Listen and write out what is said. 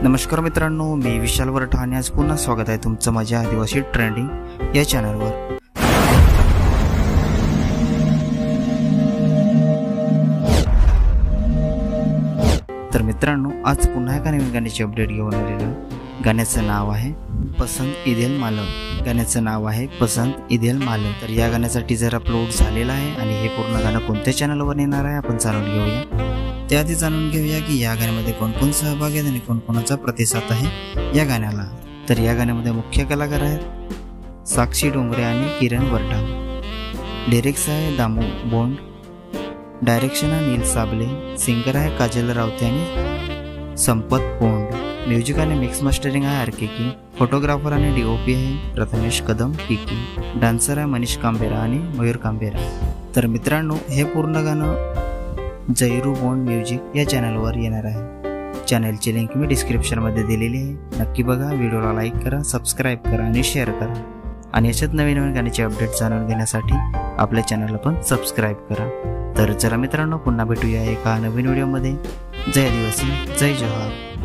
नमस्कार मित्रांनो, मी विशाल वरठा आणि आज पुन्हा स्वागत आहे तुमचं माझ्या आदिवासी ट्रेंडिंग या चॅनलवर। तर मित्रांनो, आज पुन्हा एका नवीन गाण्याची अपडेट घेऊन आलेलो। गाण्याचं नाव आहे पसंत ईदेल मालम। गाण्याचं नाव आहे पसंत ईदेल मालम। तर या गाण्याचा टीजर अपलोड झालेला आहे आणि हे पूर्ण गाणं कोणत्या चॅनलवर येणार आहे आपण जाणून घेऊया। त्याआधी जाणून घेऊया की या गाण्यामध्ये कोण कोण सहभागी आहेत आणि कोणकोणाचा प्रतिसाद आहे या गाण्याला। तर या गाण्यामध्ये मुख्य कलाकार आहेत साक्षी डोंगरे आणि किरण वरठा। लिरिक्स आहे दामू बोंड, डायरेक्शन आहे नील साबले, सिंगर आहे काजल रावते आणि संपत पोंड, म्युझिक आणि मिक्स मास्टरिंग आहे आरकेकी, फोटोग्राफर आणि डीओपी आहे प्रथमेश कदम किकी, डान्सर आहे मनीष कांबेरा आणि मयूर कांबेरा। तर मित्रांनो, हे पूर्ण गाणं जयरू बोंड म्युझिक या चॅनलवर येणार आहे। चॅनलची लिंक मी डिस्क्रिप्शनमध्ये दिलेली आहे, नक्की बघा, व्हिडिओला लाईक करा, सबस्क्राईब करा आणि शेअर करा आणि याच्यात नवीन नवीन गाण्याचे अपडेट जाणून घेण्यासाठी आपल्या चॅनलला पण सबस्क्राईब करा। तर चला मित्रांनो, पुन्हा भेटूया एका नवीन व्हिडिओमध्ये। जय आदिवासी, जय जोहार।